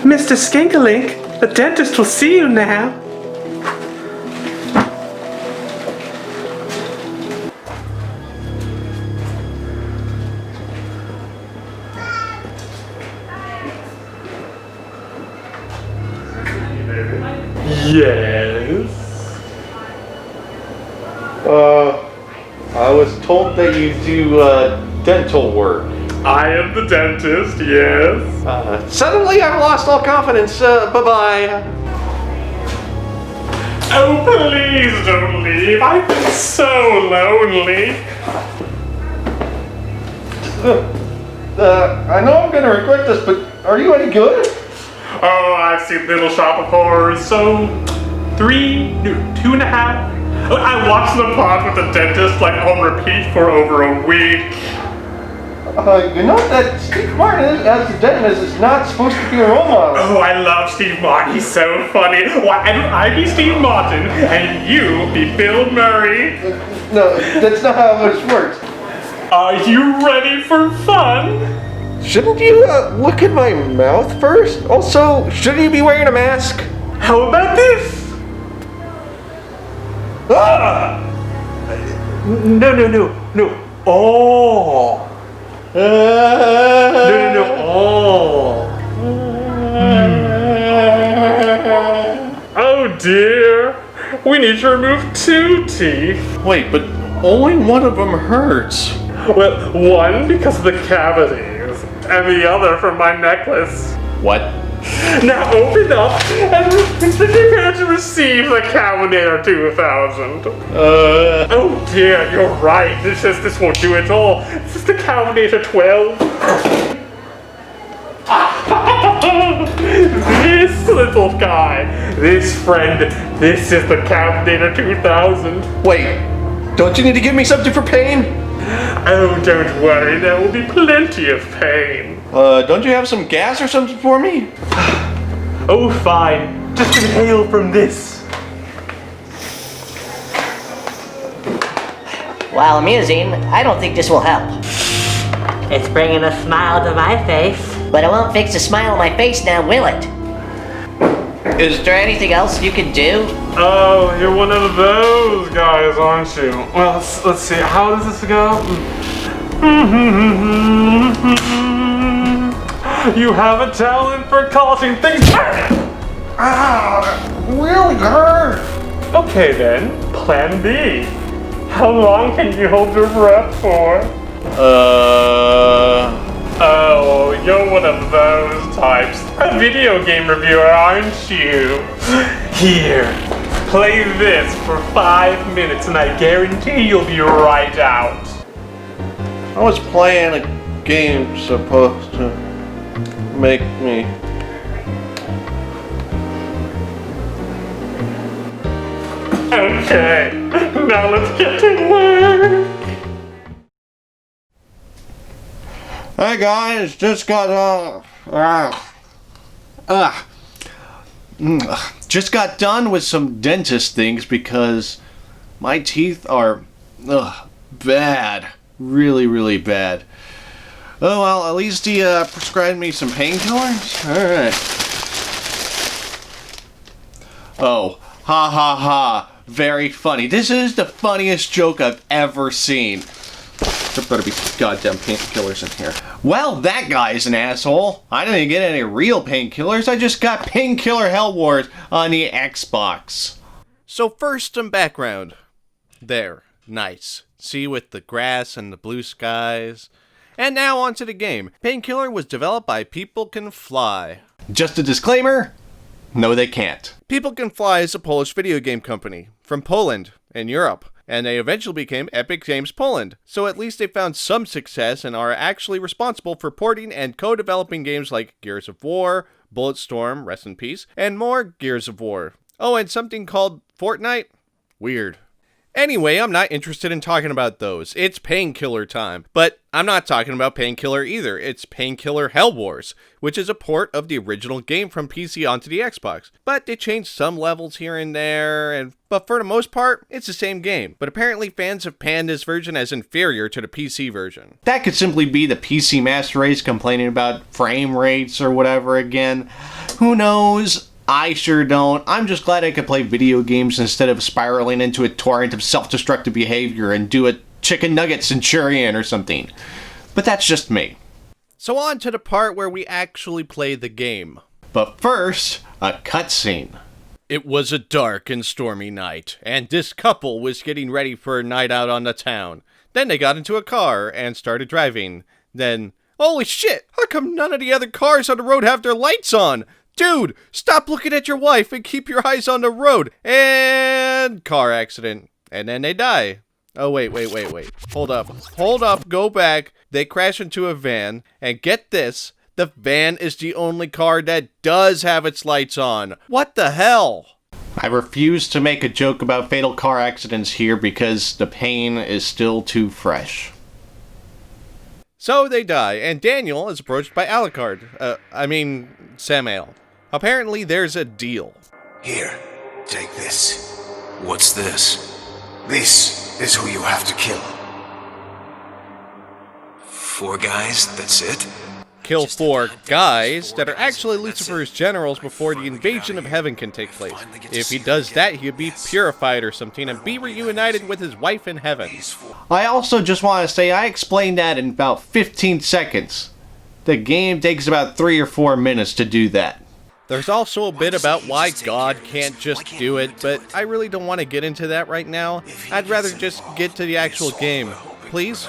Mr. Skinkalink, the dentist will see you now. Yes? I was told that you do, dental work. I am the dentist, yes. Suddenly I've lost all confidence. Bye-bye. Oh, please don't leave. I've been so lonely. I know I'm gonna regret this, but are you any good? Oh, I've seen Little Shop of Horrors, so 2.5. I watched the pod with the dentist like on repeat for over a week. You know that Steve Martin as the dentist is not supposed to be a role model. Oh, I love Steve Martin. He's so funny. Why, I'd be Steve Martin and you be Bill Murray. No, that's not how this works. Are you ready for fun? Shouldn't you look in my mouth first? Also, shouldn't you be wearing a mask? How about this? Ah! No. Oh. No. Oh. Oh dear. We need to remove 2 teeth. Wait, but only one of them hurts. Well, one because of the cavities, and the other from my necklace. What? Now open up and prepare to receive the Cavinator 2000. Oh dear, you're right. This won't do it all. This is the Cavinator 12. This little guy, this friend, this is the Cavinator 2000. Wait, don't you need to give me something for pain? Oh, don't worry, there will be plenty of pain. Don't you have some gas or something for me? Oh, fine. Just inhale from this. While amusing, I don't think this will help. It's bringing a smile to my face. But it won't fix the smile on my face now, will it? Is there anything else you can do? Oh, you're one of those guys, aren't you? Well, let's see. How does this go? You have a talent for causing things. Really hurt. Okay then, plan B. How long can you hold your breath for? Oh, you're one of those types. A video game reviewer, aren't you? Here, play this for 5 minutes and I guarantee you'll be right out. I was playing a game supposed to make me... Okay, now let's get to work. Hey guys, just got just got done with some dentist things because my teeth are bad, really bad. Oh well, at least he prescribed me some painkillers. All right. Oh, ha, very funny. This is the funniest joke I've ever seen. There better be goddamn painkillers in here. Well, that guy's an asshole. I didn't get any real painkillers. I just got Painkiller Hell Wars on the Xbox. So first, some background. There, nice. See, with the grass and the blue skies. And now onto the game. Painkiller was developed by People Can Fly. Just a disclaimer, no they can't. People Can Fly is a Polish video game company from Poland in Europe. And they eventually became Epic Games Poland, so at least they found some success and are actually responsible for porting and co-developing games like Gears of War, Bulletstorm, rest in peace, and more Gears of War. Oh, and something called Fortnite? Weird. Anyway, I'm not interested in talking about those. It's Painkiller time. But I'm not talking about Painkiller either. It's Painkiller Hell Wars, which is a port of the original game from PC onto the Xbox. But they changed some levels here and there, but for the most part, it's the same game. But apparently fans have panned this version as inferior to the PC version. That could simply be the PC Master Race complaining about frame rates or whatever again. Who knows? I sure don't. I'm just glad I could play video games instead of spiraling into a torrent of self-destructive behavior and do a chicken nugget centurion or something. But that's just me. So on to the part where we actually play the game. But first, a cutscene. It was a dark and stormy night, and this couple was getting ready for a night out on the town. Then they got into a car and started driving. Then, holy shit, how come none of the other cars on the road have their lights on? Dude, stop looking at your wife and keep your eyes on the road. And car accident. And then they die. Oh, wait. Hold up, go back. They crash into a van, and get this, the van is the only car that does have its lights on. What the hell? I refuse to make a joke about fatal car accidents here because the pain is still too fresh. So they die, and Daniel is approached by Samael. Apparently there's a deal. Here, take this. What's this? This is who you have to kill. 4 guys, that's it? Kill 4 guys that are actually Lucifer's generals before the invasion of heaven can take place. If he does that, he'll be purified or something and be reunited with his wife in heaven. I also just want to say I explained that in about 15 seconds. The game takes about 3 or 4 minutes to do that. There's also a bit about why God can't just do it, but I really don't want to get into that right now. I'd rather just get to the actual game. Please?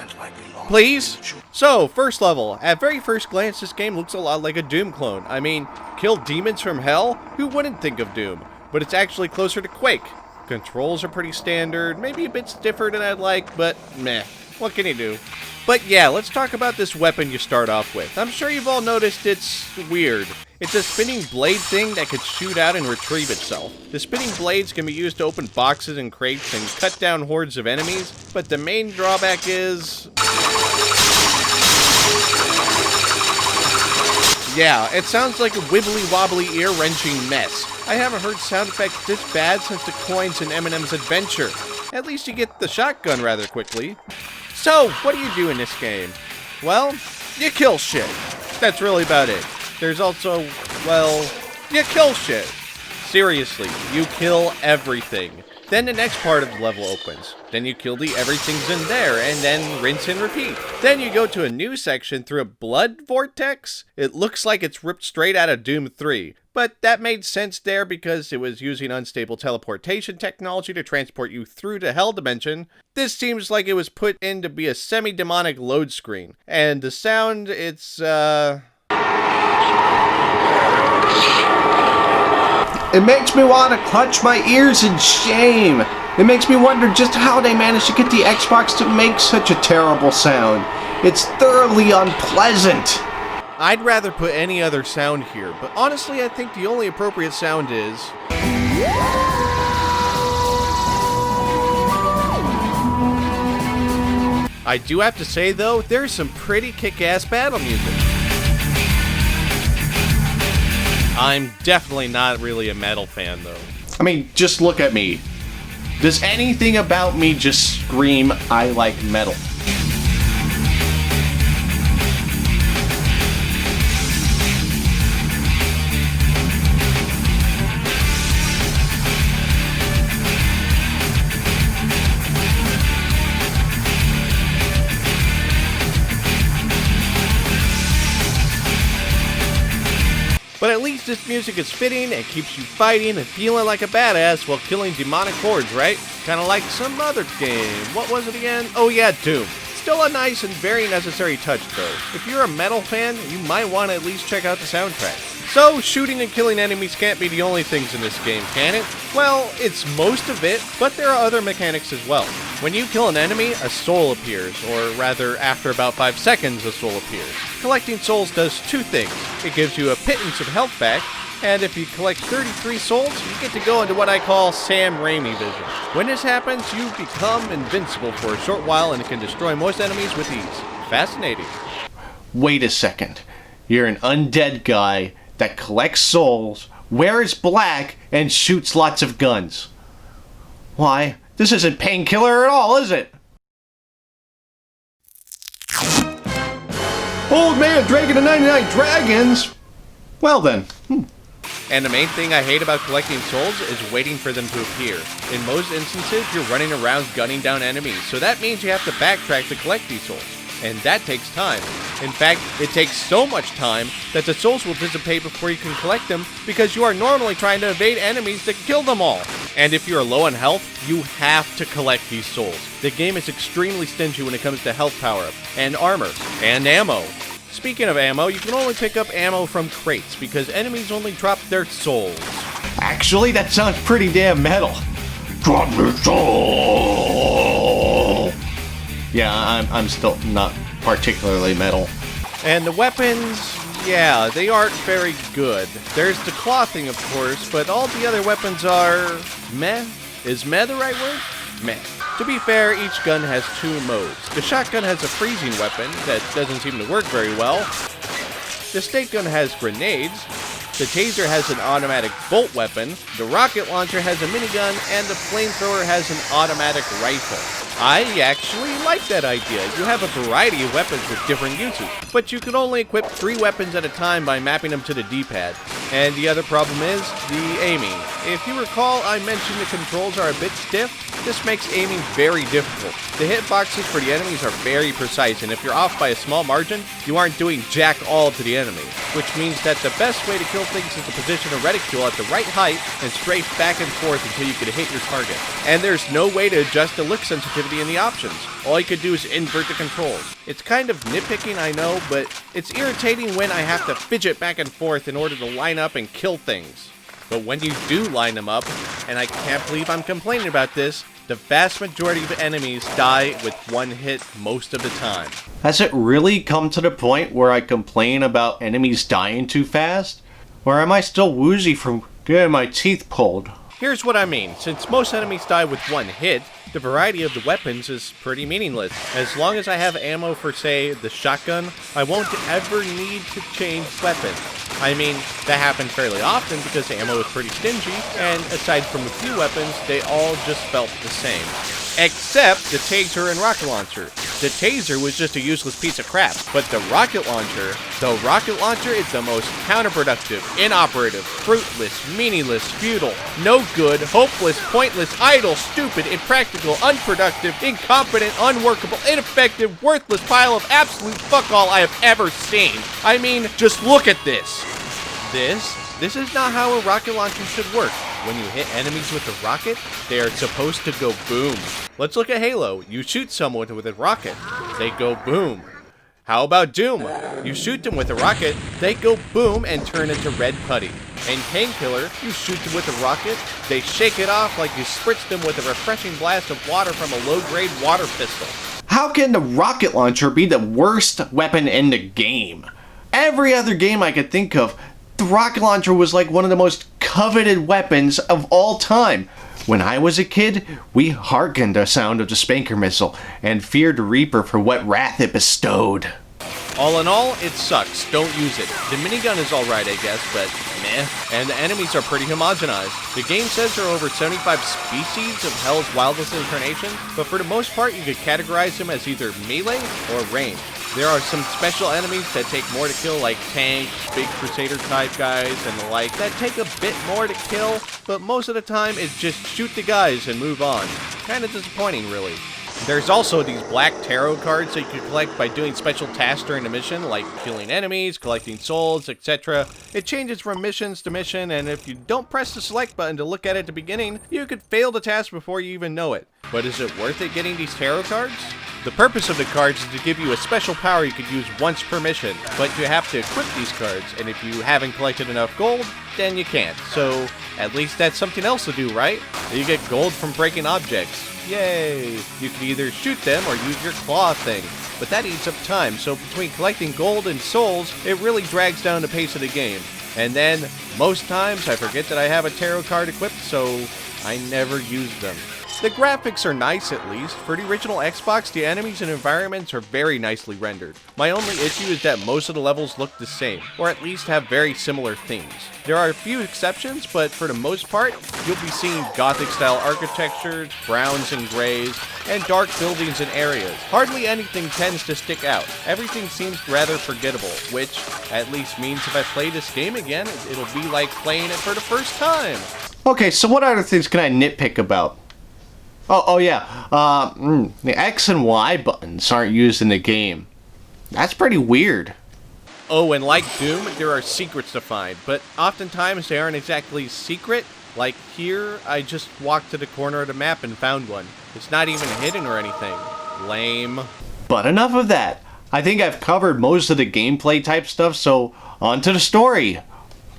Please? So, first level. At very first glance, this game looks a lot like a Doom clone. I mean, kill demons from hell? Who wouldn't think of Doom? But it's actually closer to Quake. Controls are pretty standard, maybe a bit stiffer than I'd like, but meh. What can you do? But yeah, let's talk about this weapon you start off with. I'm sure you've all noticed it's weird. It's a spinning blade thing that could shoot out and retrieve itself. The spinning blades can be used to open boxes and crates and cut down hordes of enemies, but the main drawback is... yeah, it sounds like a wibbly-wobbly, ear-wrenching mess. I haven't heard sound effects this bad since the coins in Eminem's Adventure. At least you get the shotgun rather quickly. So, what do you do in this game? Well, you kill shit. That's really about it. There's also, well, you kill shit. Seriously, you kill everything. Then the next part of the level opens. Then you kill the everything's in there, and then rinse and repeat. Then you go to a new section through a blood vortex. It looks like it's ripped straight out of Doom 3. But that made sense there because it was using unstable teleportation technology to transport you through the hell dimension. This seems like it was put in to be a semi-demonic load screen. And the sound, it's, It makes me want to clutch my ears in shame. It makes me wonder just how they managed to get the Xbox to make such a terrible sound. It's thoroughly unpleasant. I'd rather put any other sound here, but honestly I think the only appropriate sound is... I do have to say though, there's some pretty kick-ass battle music. I'm definitely not really a metal fan though. I mean, just look at me. Does anything about me just scream, I like metal? But at least this music is fitting and keeps you fighting and feeling like a badass while killing demonic hordes, right? Kinda like some other game. What was it again? Oh yeah, Doom. Still a nice and very necessary touch though. If you're a metal fan, you might want to at least check out the soundtrack. So, shooting and killing enemies can't be the only things in this game, can it? Well, it's most of it, but there are other mechanics as well. When you kill an enemy, a soul appears, or rather, after about 5 seconds, a soul appears. Collecting souls does 2 things. It gives you a pittance of health back, and if you collect 33 souls, you get to go into what I call Sam Raimi vision. When this happens, you become invincible for a short while and can destroy most enemies with ease. Fascinating. Wait a second. You're an undead guy that collects souls, wears black, and shoots lots of guns. Why, this isn't Painkiller at all, is it? Old man Dragon of 99 Dragons? Well then, And the main thing I hate about collecting souls is waiting for them to appear. In most instances, you're running around gunning down enemies, so that means you have to backtrack to collect these souls. And that takes time. In fact, it takes so much time that the souls will dissipate before you can collect them because you are normally trying to evade enemies that kill them all. And if you are low on health, you have to collect these souls. The game is extremely stingy when it comes to health power-up, and armor, and ammo. Speaking of ammo, you can only pick up ammo from crates because enemies only drop their souls. Actually, that sounds pretty damn metal. Drop your soul! Yeah, I'm still not particularly metal. And the weapons, yeah, they aren't very good. There's the clothing, of course, but all the other weapons are meh. Is meh the right word? Meh. To be fair, each gun has two modes. The shotgun has a freezing weapon that doesn't seem to work very well. The state gun has grenades. The taser has an automatic bolt weapon. The rocket launcher has a minigun, and the flamethrower has an automatic rifle. I actually like that idea. You have a variety of weapons with different uses, but you can only equip 3 weapons at a time by mapping them to the D-pad. And the other problem is the aiming. If you recall, I mentioned the controls are a bit stiff. This makes aiming very difficult. The hitboxes for the enemies are very precise, and if you're off by a small margin, you aren't doing jack all to the enemy, which means that the best way to kill things is to position a reticule at the right height and strafe back and forth until you can hit your target. And there's no way to adjust the look sensitivity in the options. All you could do is invert the controls. It's kind of nitpicking, I know, but it's irritating when I have to fidget back and forth in order to line up and kill things. But when you do line them up, and I can't believe I'm complaining about this, the vast majority of enemies die with one hit most of the time. Has it really come to the point where I complain about enemies dying too fast? Or am I still woozy from getting my teeth pulled? Here's what I mean. Since most enemies die with one hit, the variety of the weapons is pretty meaningless. As long as I have ammo for, say, the shotgun, I won't ever need to change weapons. I mean, that happens fairly often because ammo is pretty stingy, and aside from a few weapons, they all just felt the same. Except the taser and rocket launcher. The taser was just a useless piece of crap, but the rocket launcher is the most counterproductive, inoperative, fruitless, meaningless, futile, no good, hopeless, pointless, idle, stupid, impractical, unproductive, incompetent, unworkable, ineffective, worthless pile of absolute fuck all I have ever seen. I mean, just look at this. This is not how a rocket launcher should work. When you hit enemies with a rocket, they are supposed to go boom. Let's look at Halo. You shoot someone with a rocket, they go boom. How about Doom? You shoot them with a rocket, they go boom and turn into red putty. In Painkiller, you shoot them with a rocket, they shake it off like you spritzed them with a refreshing blast of water from a low-grade water pistol. How can the rocket launcher be the worst weapon in the game? Every other game I could think of, the rocket launcher was like one of the most coveted weapons of all time. When I was a kid, we hearkened the sound of the Spanker missile and feared the Reaper for what wrath it bestowed. All in all, it sucks. Don't use it. The minigun is alright, I guess, but meh. And the enemies are pretty homogenized. The game says there are over 75 species of Hell's wildest incarnations, but for the most part, you could categorize them as either melee or range. There are some special enemies that take more to kill, like tanks, big Crusader type guys, and the like, that take a bit more to kill, but most of the time it's just shoot the guys and move on. Kinda disappointing, really. There's also these black tarot cards that you can collect by doing special tasks during the mission, like killing enemies, collecting souls, etc. It changes from missions to mission, and if you don't press the select button to look at it at the beginning, you could fail the task before you even know it. But is it worth it getting these tarot cards? The purpose of the cards is to give you a special power you could use once per mission, but you have to equip these cards, and if you haven't collected enough gold, then you can't. So, at least that's something else to do, right? You get gold from breaking objects. Yay! You can either shoot them or use your claw thing, but that eats up time, so between collecting gold and souls, it really drags down the pace of the game. And then, most times, I forget that I have a tarot card equipped, so I never use them. The graphics are nice at least. For the original Xbox, the enemies and environments are very nicely rendered. My only issue is that most of the levels look the same, or at least have very similar themes. There are a few exceptions, but for the most part, you'll be seeing Gothic-style architectures, browns and grays, and dark buildings and areas. Hardly anything tends to stick out. Everything seems rather forgettable, which at least means if I play this game again, it'll be like playing it for the first time. Okay, so what other things can I nitpick about? Oh yeah, the X and Y buttons aren't used in the game. That's pretty weird. Oh, and like Doom, there are secrets to find, but oftentimes they aren't exactly secret. Like here, I just walked to the corner of the map and found one. It's not even hidden or anything. Lame. But enough of that. I think I've covered most of the gameplay type stuff, so on to the story.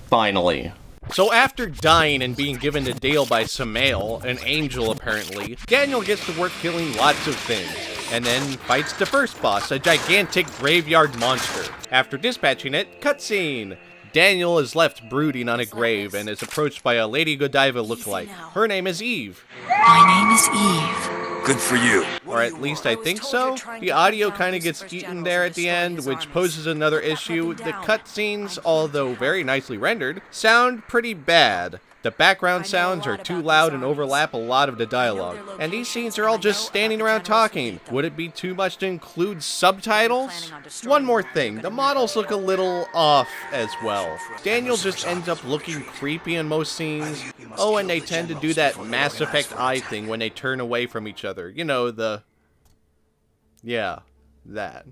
Finally. So after dying and being given to Dale by Samael, an angel apparently, Daniel gets to work killing lots of things, and then fights the first boss, a gigantic graveyard monster. After dispatching it, cutscene! Daniel is left brooding on a grave and is approached by a Lady Godiva lookalike. Her name is Eve. My name is Eve. Good for you. Or at least I think so. The audio kind of gets eaten there at the end, which poses another issue. The cutscenes, although very nicely rendered, sound pretty bad. The background sounds are too loud and overlap a lot of the dialogue. And these scenes are all just standing around talking. Would it be too much to include subtitles? One more thing, the models look a little off as well. Daniel just ends up looking creepy in most scenes. Oh, and they tend to do that Mass Effect eye thing when they turn away from each other. You know, yeah, that.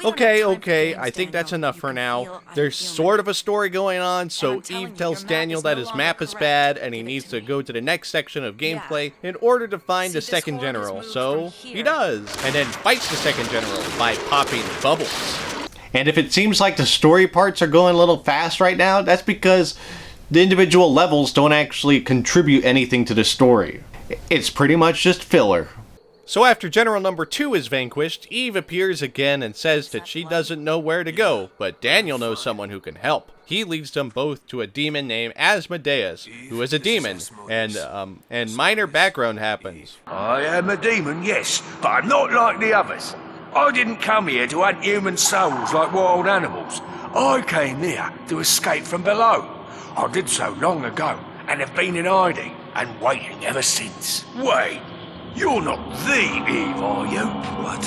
Okay, I think that's enough for now. There's sort of a story going on, so Eve tells Daniel that his map is bad and he needs to go to the next section of gameplay in order to find the second general, so he does, and then fights the second general by popping bubbles. And if it seems like the story parts are going a little fast right now, that's because the individual levels don't actually contribute anything to the story. It's pretty much just filler. So after General Number 2 is vanquished, Eve appears again and says that she doesn't know where to go, but Daniel knows someone who can help. He leads them both to a demon named Asmodeus, who is a demon, and minor background happens. I am a demon, yes, but I'm not like the others. I didn't come here to hunt human souls like wild animals. I came here to escape from below. I did so long ago, and have been in hiding, and waiting ever since. Wait. You're not the Eve, are you? What?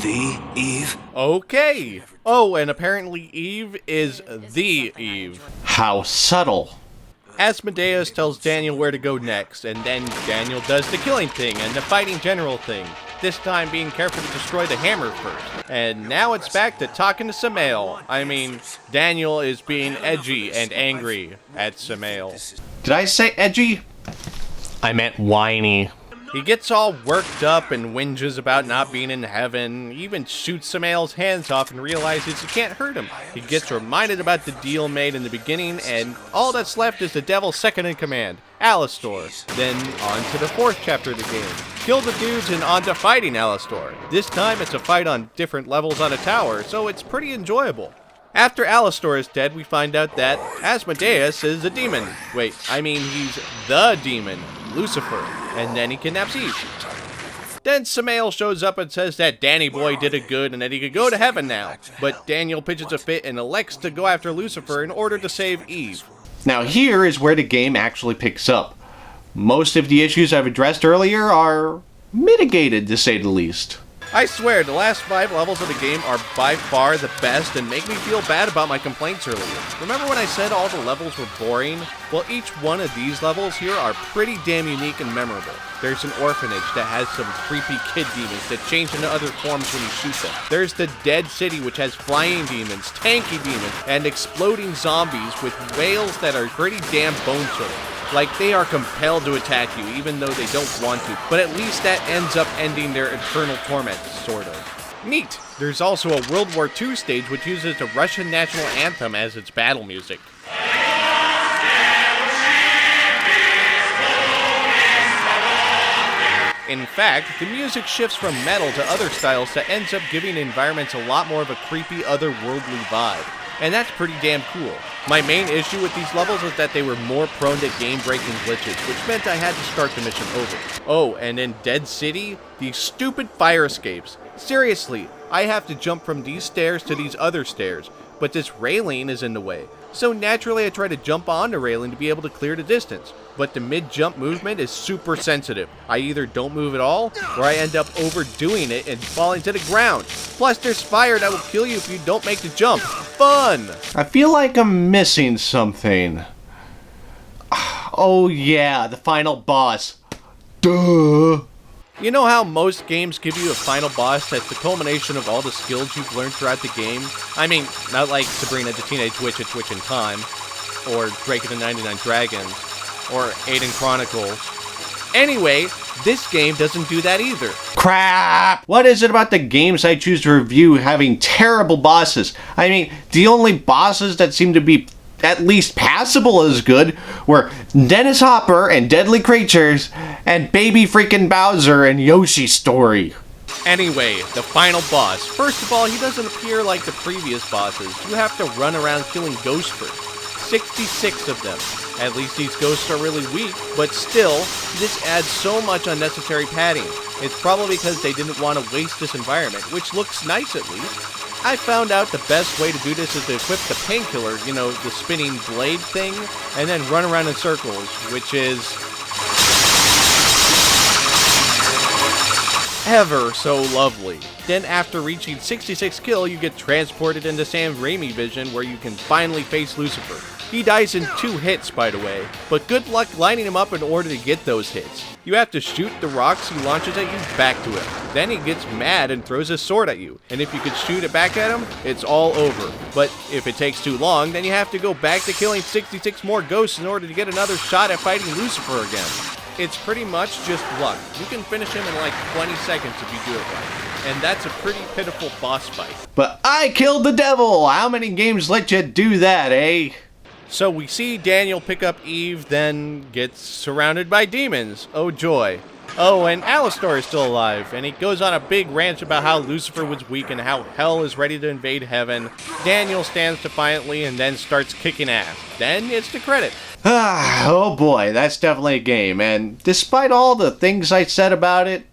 The Eve? Okay. Oh, and apparently Eve is the Eve. How subtle. Asmodeus tells Daniel where to go next, and then Daniel does the killing thing and the fighting general thing. This time being careful to destroy the hammer first. And now it's back to talking to Samael. I mean, Daniel is being edgy and angry at Samael. Did I say edgy? I meant whiny. He gets all worked up and whinges about not being in heaven, he even shoots Samael's hands off and realizes he can't hurt him. He gets reminded about the deal made in the beginning, and all that's left is the devil's second in command, Alastor. Then on to the fourth chapter of the game. Kill the dudes and on to fighting Alastor. This time it's a fight on different levels on a tower, so it's pretty enjoyable. After Alastor is dead, we find out that Asmodeus is a demon. Wait, I mean he's the demon, Lucifer, and then he kidnaps Eve. Then Samael shows up and says that Danny Boy did a good and that he could go to heaven now. But Daniel pitches a fit and elects to go after Lucifer in order to save Eve. Now here is where the game actually picks up. Most of the issues I've addressed earlier are mitigated, to say the least. I swear, the last 5 levels of the game are by far the best and make me feel bad about my complaints earlier. Remember when I said all the levels were boring? Well, each one of these levels here are pretty damn unique and memorable. There's an orphanage that has some creepy kid demons that change into other forms when you shoot them. There's the Dead City, which has flying demons, tanky demons, and exploding zombies with whales that are pretty damn bone-chilling. Like, they are compelled to attack you, even though they don't want to, but at least that ends up ending their eternal torment, sort of. Neat! There's also a World War II stage which uses the Russian national anthem as its battle music. In fact, the music shifts from metal to other styles that ends up giving environments a lot more of a creepy, otherworldly vibe. and that's pretty damn cool. My main issue with these levels was that they were more prone to game-breaking glitches, which meant I had to start the mission over. Oh, and in Dead City, these stupid fire escapes. Seriously, I have to jump from these stairs to these other stairs, but this railing is in the way. So naturally I try to jump on the railing to be able to clear the distance. But the mid-jump movement is super sensitive. I either don't move at all, or I end up overdoing it and falling to the ground. Plus there's fire that will kill you if you don't make the jump. Fun! I feel like I'm missing something. Oh yeah, the final boss. Duh. You know how most games give you a final boss that's the culmination of all the skills you've learned throughout the game? I mean, not like Sabrina the Teenage Witch at Twitch in Time, or Drake and the 99 Dragons, or Aiden Chronicles. Anyway, this game doesn't do that either. Crap! What is it about the games I choose to review having terrible bosses? I mean, the only bosses that seem to be at least passable as good were Dennis Hopper and Deadly Creatures and Baby Freaking Bowser and Yoshi's Story. Anyway, the final boss. First of all, he doesn't appear like the previous bosses. You have to run around killing ghosts first. 66 of them. At least these ghosts are really weak, but still, this adds so much unnecessary padding. It's probably because they didn't want to waste this environment, which looks nice at least. I found out the best way to do this is to equip the Painkiller, you know, the spinning blade thing, and then run around in circles, which is ever so lovely. Then after reaching 66 kill, you get transported into Sam Raimi Vision, where you can finally face Lucifer. He dies in 2 hits, by the way, but good luck lining him up in order to get those hits. You have to shoot the rocks he launches at you back to him. Then he gets mad and throws his sword at you, and if you could shoot it back at him, it's all over. But if it takes too long, then you have to go back to killing 66 more ghosts in order to get another shot at fighting Lucifer again. It's pretty much just luck. You can finish him in like 20 seconds if you do it right. And that's a pretty pitiful boss fight. But I killed the devil! How many games let you do that, eh? So we see Daniel pick up Eve, then gets surrounded by demons. Oh joy. Oh, and Alistar is still alive, and he goes on a big rant about how Lucifer was weak and how hell is ready to invade heaven. Daniel stands defiantly and then starts kicking ass. Then it's the credits. Oh boy, that's definitely a game, and despite all the things I said about it,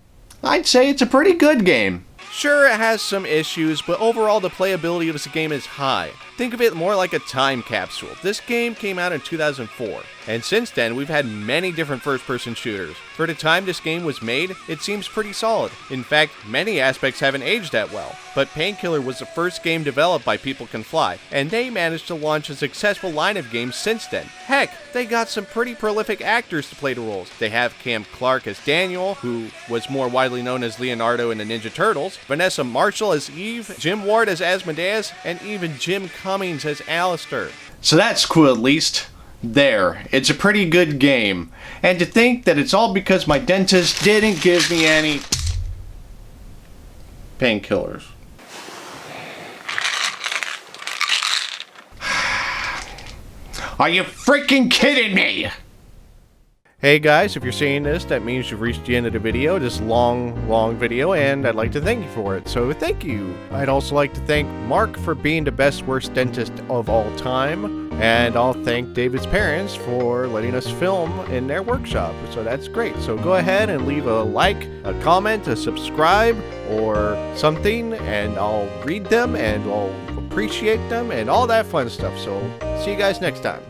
I'd say it's a pretty good game. Sure, it has some issues, but overall the playability of this game is high. Think of it more like a time capsule. This game came out in 2004, and since then we've had many different first-person shooters. For the time this game was made, it seems pretty solid. In fact, many aspects haven't aged that well. But Painkiller was the first game developed by People Can Fly, and they managed to launch a successful line of games since then. Heck, they got some pretty prolific actors to play the roles. They have Cam Clark as Daniel, who was more widely known as Leonardo in the Ninja Turtles, Vanessa Marshall as Eve, Jim Ward as Asmodeus, and even Jim Cummings as Alistair. So that's cool at least. There, it's a pretty good game. And to think that it's all because my dentist didn't give me any painkillers. Are you freaking kidding me? Hey guys, if you're seeing this, that means you've reached the end of the video, this long video, and I'd like to thank you for it, so thank you. I'd also like to thank Mark for being the best worst dentist of all time, and I'll thank David's parents for letting us film in their workshop, so that's great. So go ahead and leave a like, a comment, a subscribe, or something, and I'll read them, and I'll appreciate them, and all that fun stuff, so see you guys next time.